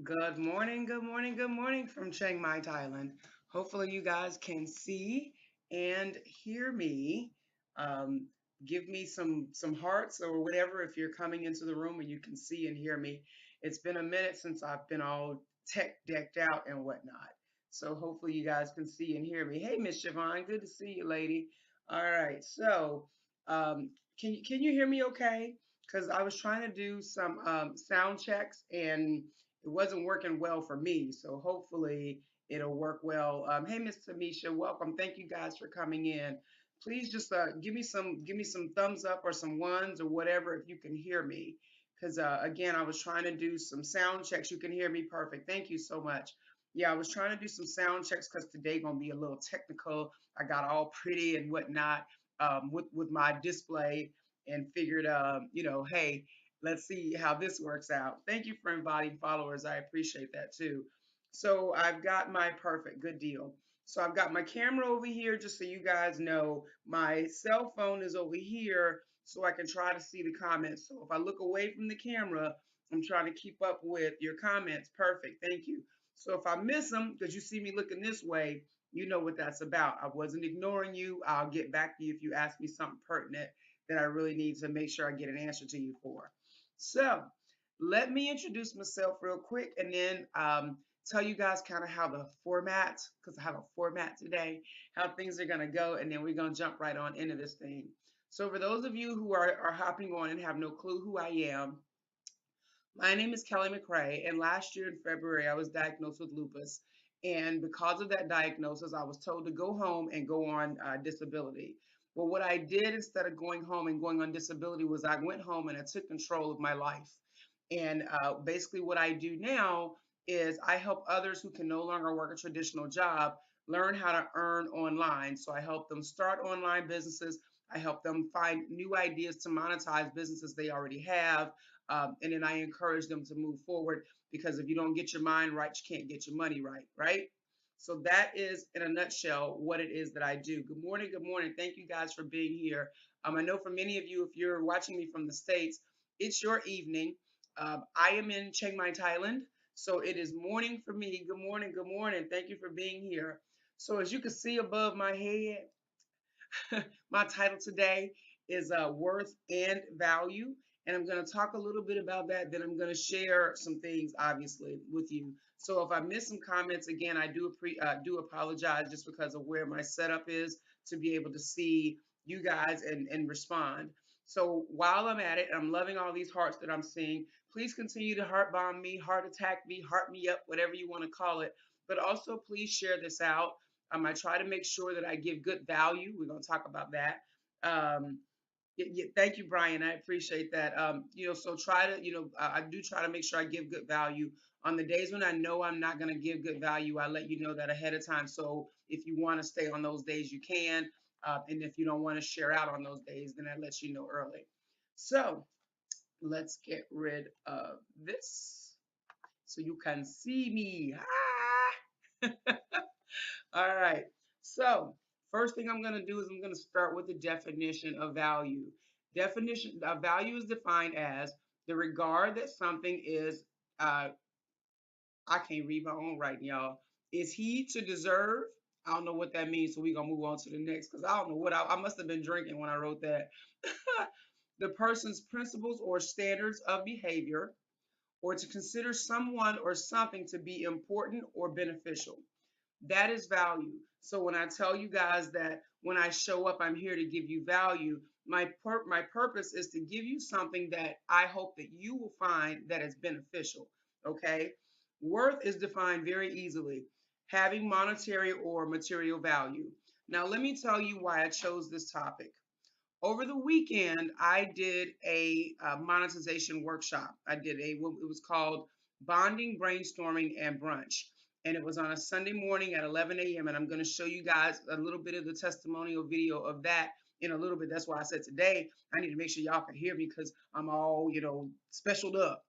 Good morning, good morning, good morning from Chiang Mai, Thailand. Hopefully, you guys can see and hear me. Um, Give me some hearts or whatever if you're coming into the room and you can see and hear me. It's been a minute since I've been all tech decked out and whatnot. So hopefully you guys can see and hear me. Hey, Miss Siobhan, good to see you, lady. All right, so um, can you hear me okay? Because I was trying to do some sound checks and it wasn't working well for me. So hopefully it'll work well. Hey, Miss Tamisha, welcome. Thank you guys for coming in. Please just give me some thumbs up or some ones or whatever if you can hear me. Because again, I was trying to do some sound checks. You can hear me perfect. Thank you so much. Yeah, I was trying to do some sound checks because today gonna be a little technical. I got all pretty and whatnot with my display and figured, hey, let's see how this works out. Thank you for inviting followers. I appreciate that too. So I've got my perfect, good deal. So I've got my camera over here, just so you guys know. My cell phone is over here, so I can try to see the comments. So if I look away from the camera, I'm trying to keep up with your comments. Perfect. Thank you. So if I miss them, because you see me looking this way, you know what that's about. I wasn't ignoring you. I'll get back to you if you ask me something pertinent that I really need to make sure I get an answer to you for. So let me introduce myself real quick and then tell you guys kind of how the format, because I have a format today, how things are going to go, and then we're going to jump right on into this thing. So for those of you who are hopping on and have no clue who I am, my name is Kelly McRae, and last year in February, I was diagnosed with lupus. And because of that diagnosis, I was told to go home and go on disability. Well, what I did instead of going home and going on disability was I went home and I took control of my life. And basically, what I do now is I help others who can no longer work a traditional job learn how to earn online. So I help them start online businesses. I help them find new ideas to monetize businesses they already have. And then I encourage them to move forward because if you don't get your mind right, you can't get your money right, right? So that is, in a nutshell, what it is that I do. Good morning. Good morning. Thank you guys for being here. I know for many of you, if you're watching me from the States, it's your evening. I am in Chiang Mai, Thailand. So it is morning for me. Good morning. Good morning. Thank you for being here. So as you can see above my head, my title today is Worth and Value. And I'm going to talk a little bit about that. Then I'm going to share some things, obviously, with you. So if I miss some comments, again, I do apologize just because of where my setup is to be able to see you guys and respond. So while I'm at it, I'm loving all these hearts that I'm seeing. Please continue to heart bomb me, heart attack me, heart me up, whatever you want to call it. But also, please share this out. I try to make sure that I give good value. We're going to talk about that. Thank you, Brian. I appreciate that. So try to, I do try to make sure I give good value. On the days when I know I'm not going to give good value, I let you know that ahead of time. So if you want to stay on those days, you can. And if you don't want to share out on those days, then I let you know early. So let's get rid of this so you can see me. Ah! All right. So, first thing I'm going to do is I'm going to start with the definition of value. Definition of value is defined as the regard that something is, I can't read my own writing, y'all. Is he to deserve? I don't know what that means, so we're going to move on to the next because I don't know what I must have been drinking when I wrote that. The person's principles or standards of behavior, or to consider someone or something to be important or beneficial. That is value. So when I tell you guys that when I show up, I'm here to give you value, my purpose is to give you something that I hope that you will find that is beneficial. Okay? Worth is defined very easily, having monetary or material value. Now, let me tell you why I chose this topic. Over the weekend, I did a monetization workshop. It was called Bonding, Brainstorming, and Brunch. And it was on a Sunday morning at 11 a.m. And I'm going to show you guys a little bit of the testimonial video of that in a little bit. That's why I said today, I need to make sure y'all can hear me because I'm all, specialed up.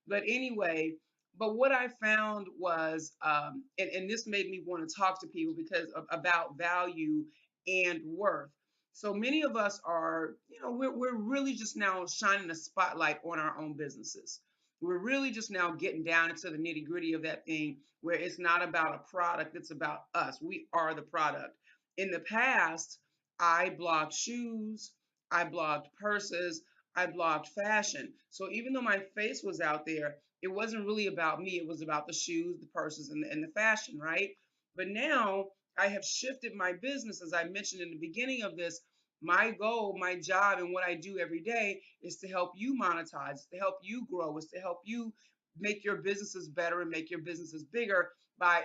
But anyway, but what I found was, and this made me want to talk to people because about value and worth. So many of us are, we're really just now shining a spotlight on our own businesses. We're really just now getting down into the nitty gritty of that thing where it's not about a product, it's about us. We are the product. In the past, I blogged shoes, I blogged purses, I blogged fashion. So even though my face was out there, it wasn't really about me. It was about the shoes, the purses, and the fashion, right? But now I have shifted my business, as I mentioned in the beginning of this. My goal, my job, and what I do every day is to help you monetize, to help you grow, is to help you make your businesses better and make your businesses bigger by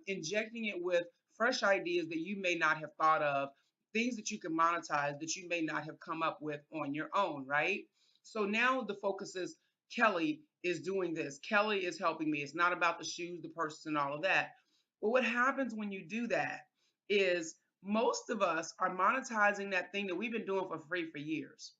injecting it with fresh ideas that you may not have thought of, things that you can monetize that you may not have come up with on your own, right? So now the focus is Kelly is doing this. Kelly is helping me. It's not about the shoes, the purses, and all of that. But what happens when you do that is most of us are monetizing that thing that we've been doing for free for years.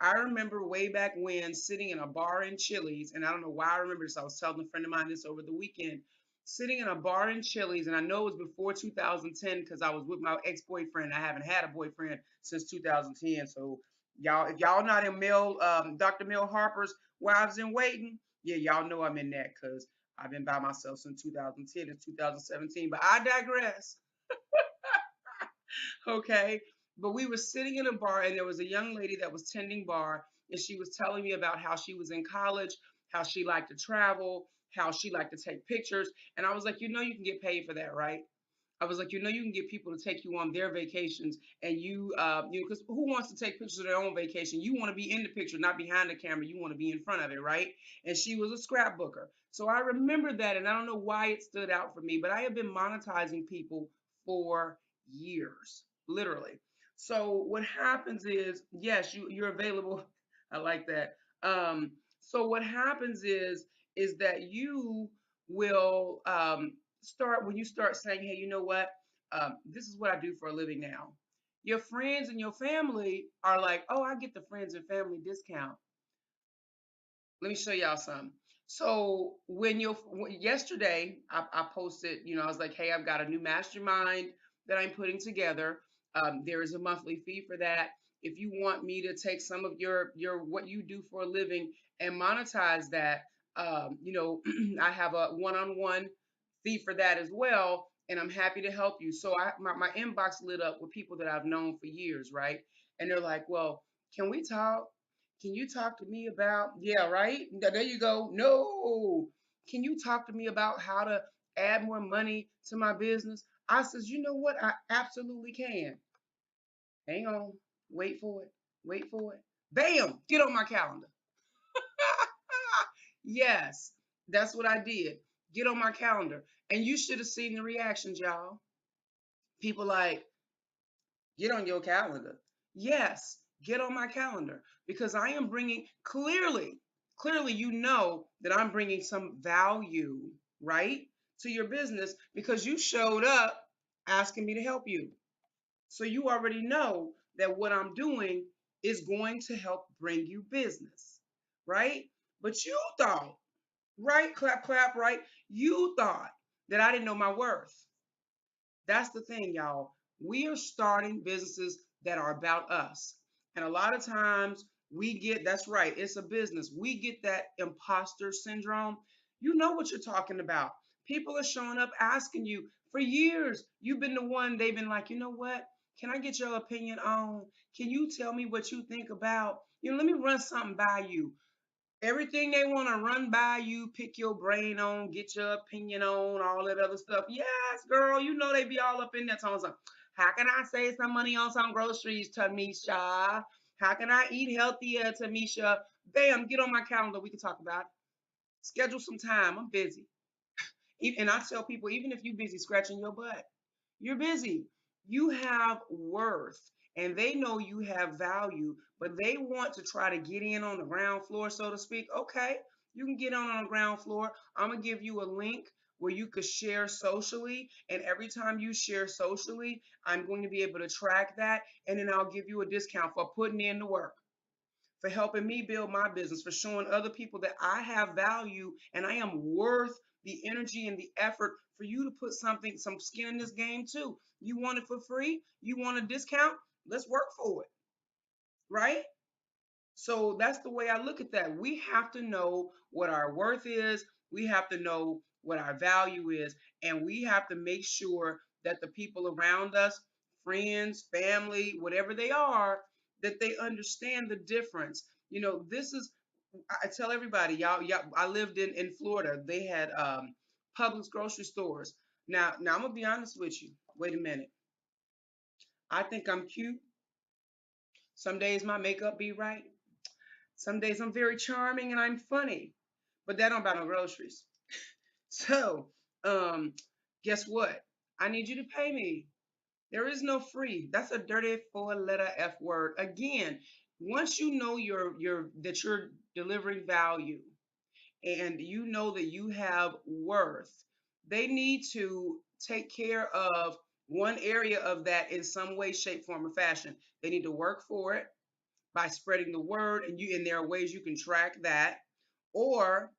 I remember way back when sitting in a bar in Chili's, and I don't know why I remember this. I was telling a friend of mine this over the weekend. Sitting in a bar in Chili's, and I know it was before 2010 because I was with my ex-boyfriend. I haven't had a boyfriend since 2010. So y'all, if y'all not in Dr. Mel Harper's Wives in Waiting, yeah, y'all know I'm in that because I've been by myself since 2010 and 2017. But I digress. Okay. But we were sitting in a bar and there was a young lady that was tending bar and she was telling me about how she was in college, how she liked to travel, how she liked to take pictures. And I was like, you can get paid for that, right? I was like, you can get people to take you on their vacations, and because who wants to take pictures of their own vacation? You want to be in the picture, not behind the camera. You want to be in front of it, right? And she was a scrapbooker, so I remember that, and I don't know why it stood out for me, but I have been monetizing people for years, literally. So what happens is, yes, you're available. I like that. So what happens is that you will start when you start saying, hey, you know what? This is what I do for a living now. Your friends and your family are like, oh, I get the friends and family discount. Let me show y'all something. So yesterday I posted, I was like, hey, I've got a new mastermind that I'm putting together. There is a monthly fee for that. If you want me to take some of your what you do for a living and monetize that, I have a one-on-one fee for that as well, and I'm happy to help you. So my inbox lit up with people that I've known for years, right? And they're like, well, can we talk? Can you talk to me about, yeah, right? There you go. No. Can you talk to me about how to add more money to my business? I says, you know what? I absolutely can. Hang on. Wait for it. Wait for it. Bam! Get on my calendar. Yes, that's what I did. Get on my calendar. And you should have seen the reactions, y'all. People like, get on your calendar. Yes, get on my calendar because I am bringing clearly, you know that I'm bringing some value, right, to your business because you showed up asking me to help you. So you already know that what I'm doing is going to help bring you business, right? But you thought, right? Clap, clap, right? You thought that I didn't know my worth. That's the thing, y'all. We are starting businesses that are about us. And a lot of times that's right, it's a business. We get that imposter syndrome. You know what you're talking about. People are showing up asking you for years. You've been the one, they've been like, you know what? Can I get your opinion on? Can you tell me what you think about? Let me run something by you. Everything they want to run by you, pick your brain on, get your opinion on, all that other stuff. Yes, girl, they be all up in there talking some. How can I save some money on some groceries, Tamisha? How can I eat healthier, Tamisha? Bam, get on my calendar. We can talk about it. Schedule some time. I'm busy. And I tell people, even if you're busy scratching your butt, you're busy. You have worth and they know you have value, but they want to try to get in on the ground floor, so to speak. Okay, you can get on the ground floor. I'm going to give you a link where you could share socially. And every time you share socially, I'm going to be able to track that. And then I'll give you a discount for putting in the work, for helping me build my business, for showing other people that I have value and I am worth the energy and the effort for you to put some skin in this game too. You want it for free? You want a discount? Let's work for it, right? So that's the way I look at that. We have to know what our worth is. We have to know what our value is. And we have to make sure that the people around us, friends, family, whatever they are, that they understand the difference. This is, I tell everybody, y'all, I lived in Florida. They had Publix grocery stores. Now I'm gonna be honest with you. Wait a minute. I think I'm cute. Some days my makeup be right. Some days I'm very charming and I'm funny, but that don't buy no groceries. So, um, guess what? I need you to pay me. There is no free. That's a dirty four-letter F word. Again, once you know that you're delivering value and you know that you have worth, they need to take care of one area of that in some way, shape, form, or fashion. They need to work for it by spreading the word, and there are ways you can track that, or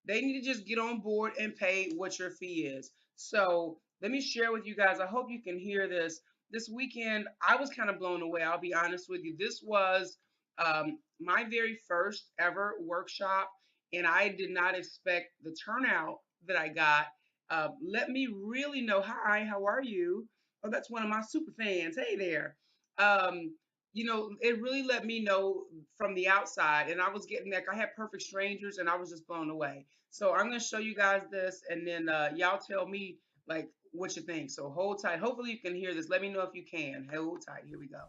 they need to just get on board and pay what your fee is. So let me share with you guys. I hope you can hear this. This weekend, I was kind of blown away. I'll be honest with you. This was my very first ever workshop, and I did not expect the turnout that I got. Let me really know. Hi, how are you? Oh, that's one of my super fans. Hey there. Um, it really let me know from the outside, and I was getting like I had perfect strangers, and I was just blown away. So I'm gonna show you guys this, and then y'all tell me like what you think. So hold tight. Hopefully you can hear this. Let me know if you can. Hold tight. Here we go.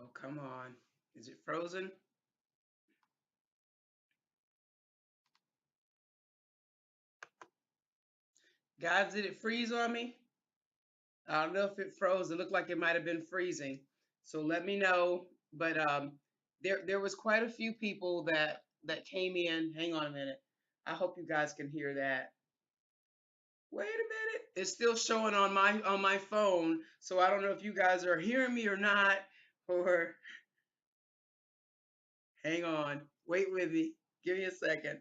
Oh, come on. Is it frozen? Guys, did it freeze on me? I don't know if it froze. It looked like it might have been freezing. So let me know. But there was quite a few people that came in. Hang on a minute. I hope you guys can hear that. Wait a minute. It's still showing on my phone. So I don't know if you guys are hearing me or not. Or hang on. Wait with me. Give me a second.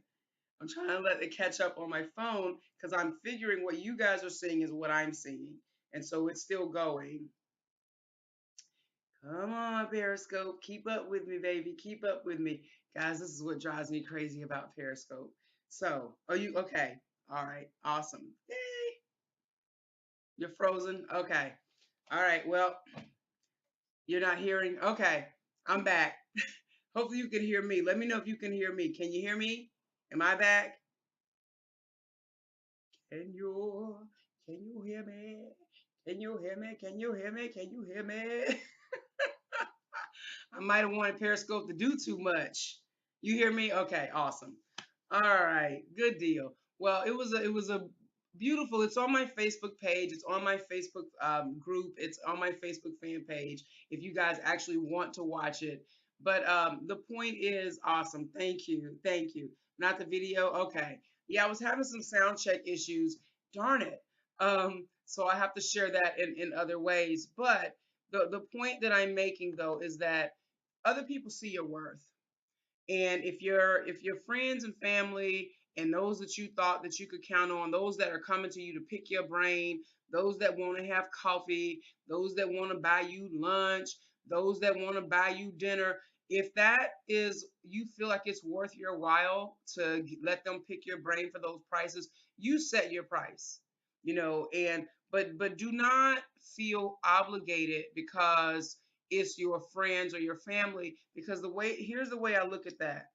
I'm trying to let it catch up on my phone because I'm figuring what you guys are seeing is what I'm seeing. And so it's still going. Come on, Periscope. Keep up with me, baby. Keep up with me. Guys, this is what drives me crazy about Periscope. So, are you okay? All right. Awesome. Yay. You're frozen? Okay. All right. Well, you're not hearing? Okay. I'm back. Hopefully you can hear me. Let me know if you can hear me. Can you hear me? Am I back? Can you can you hear me? Can you hear me? Can you hear me? Can you hear me? I might have wanted Periscope to do too much. You hear me? Okay, awesome. All right, good deal. Well, it was a beautiful. It's on my Facebook page. It's on my Facebook group. It's on my Facebook fan page. If you guys actually want to watch it, but the point is awesome. Thank you, thank you. Not the video. Okay. Yeah, I was having some sound check issues. Darn it. So I have to share that in other ways. But the point that I'm making though is that other people see your worth. And if your friends and family and those that you thought that you could count on, those that are coming to you to pick your brain, those that want to have coffee, those that want to buy you lunch, those that want to buy you dinner. If that is, you feel like it's worth your while to let them pick your brain for those prices, you set your price, and but do not feel obligated because it's your friends or your family, because here's the way I look at that.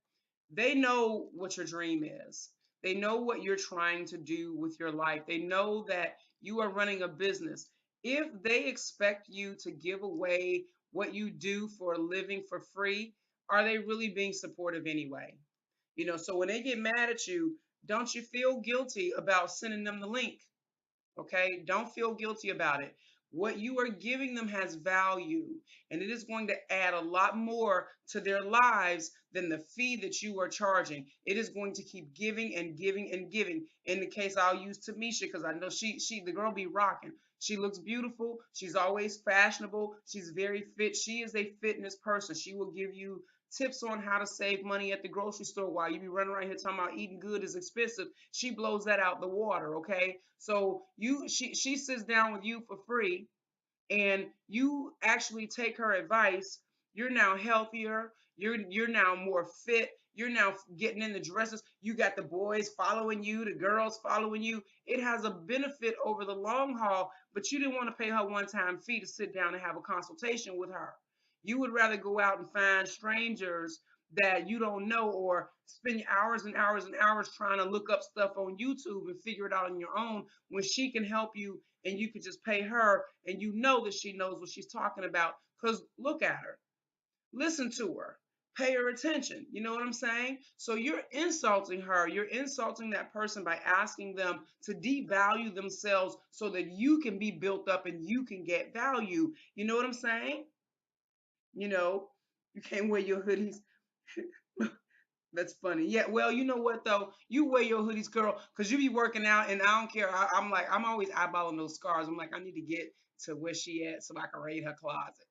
They know what your dream is. They know what you're trying to do with your life. They know that you are running a business. If they expect you to give away what you do for a living for free, are they really being supportive anyway? So when they get mad at you, don't you feel guilty about sending them the link? Okay, don't feel guilty about it. What you are giving them has value, and it is going to add a lot more to their lives than the fee that you are charging. It is going to keep giving and giving and giving. In the case, I'll use Tamisha, because I know the girl be rocking. She looks beautiful. She's always fashionable. She's very fit. She is a fitness person. She will give you tips on how to save money at the grocery store while you be running around here talking about eating good is expensive. She blows that out the water, okay? So she sits down with you for free, and you actually take her advice. You're now healthier. You're now more fit. You're now getting in the dresses. You got the boys following you, the girls following you. It has a benefit over the long haul, but you didn't want to pay her one-time fee to sit down and have a consultation with her. You would rather go out and find strangers that you don't know, or spend hours and hours and hours trying to look up stuff on YouTube and figure it out on your own, when she can help you and you could just pay her, and you know that she knows what she's talking about, because look at her, listen to her, pay her attention. You know what I'm saying? So you're insulting her, you're insulting that person by asking them to devalue themselves so that you can be built up and you can get value. You know what I'm saying? you know you can't wear your hoodies. That's funny. Yeah, well, you know what though? You wear your hoodies, girl, because you be working out, and I don't care. I'm like, I'm always eyeballing those scars. I'm like, I need to get to where she at so I can raid her closet.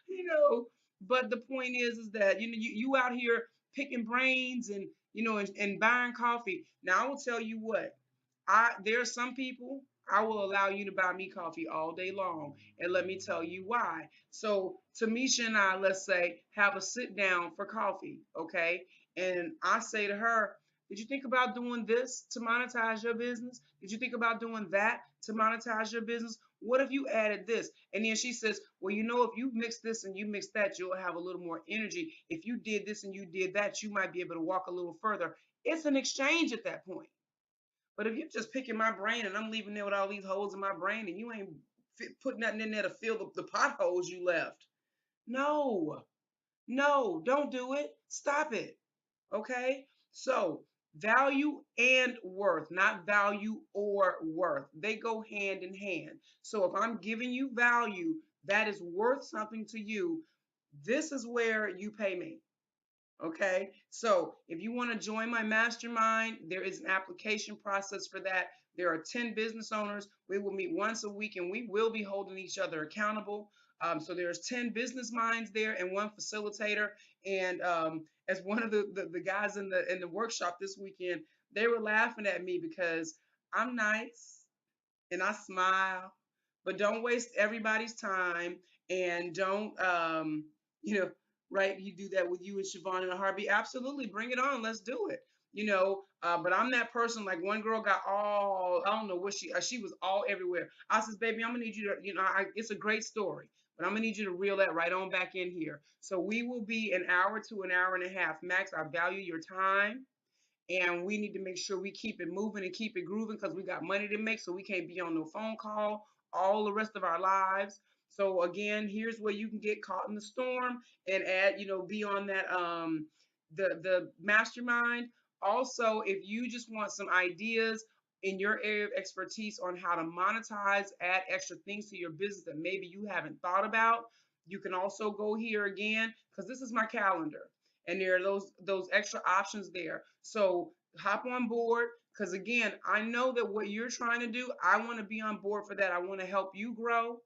you know. But the point is that you out here picking brains, and and buying coffee. Now I will tell you what. There are some people I will allow you to buy me coffee all day long, and let me tell you why. So Tamisha and I, let's say, have a sit down for coffee, okay? And I say to her, did you think about doing this to monetize your business? Did you think about doing that to monetize your business? What if you added this? And then she says, well, if you mix this and you mix that, you'll have a little more energy. If you did this and you did that, you might be able to walk a little further. It's an exchange at that point. But if you're just picking my brain and I'm leaving there with all these holes in my brain, and you ain't put nothing in there to fill the potholes you left, no, no, don't do it. Stop it. Okay? So, value and worth, not value or worth. They go hand in hand. So, if I'm giving you value that is worth something to you, this is where you pay me. Okay, so if you want to join my mastermind, there is an application process for that. There are 10 business owners. We will meet once a week, and we will be holding each other accountable. So there's 10 business minds there and one facilitator. And as one of the guys in the workshop this weekend, they were laughing at me because I'm nice and I smile, but don't waste everybody's time, and don't you know right, you do that with you and Siobhan in a heartbeat. Absolutely, bring it on, let's do it. But I'm that person. Like, one girl got all, I don't know what she was all everywhere. I says, baby, I'm gonna need you to, it's a great story, but I'm gonna need you to reel that right on back in here. So we will be an hour to an hour and a half max. I value your time, and we need to make sure we keep it moving and keep it grooving, because we got money to make, so we can't be on no phone call all the rest of our lives. So again, here's where you can get caught in the storm and be on that the mastermind. Also, if you just want some ideas in your area of expertise on how to monetize, add extra things to your business that maybe you haven't thought about, you can also go here again, because this is my calendar, and there are those extra options there. So hop on board, because again, I know that what you're trying to do, I want to be on board for that. I want to help you grow,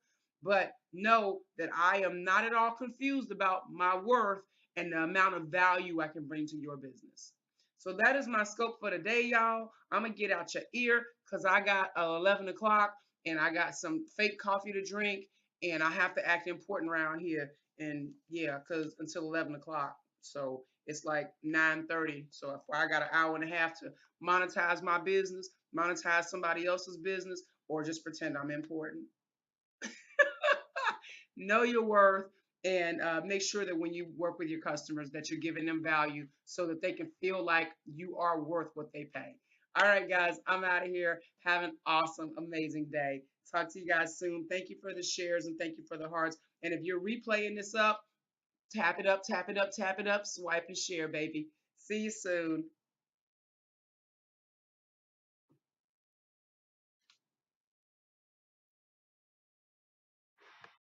but know that I am not at all confused about my worth and the amount of value I can bring to your business. So that is my scope for today, y'all. I'm gonna get out your ear, because I got 11 o'clock and I got some fake coffee to drink and I have to act important around here. And yeah, because until 11 o'clock. So it's like 9:30. So if I got an hour and a half to monetize my business, monetize somebody else's business, or just pretend I'm important. Know your worth and make sure that when you work with your customers that you're giving them value so that they can feel like you are worth what they pay. All right, guys, I'm out of here. Have an awesome, amazing day. Talk to you guys soon. Thank you for the shares and thank you for the hearts. And if you're replaying this up, tap it up, tap it up, tap it up, swipe and share, baby. See you soon.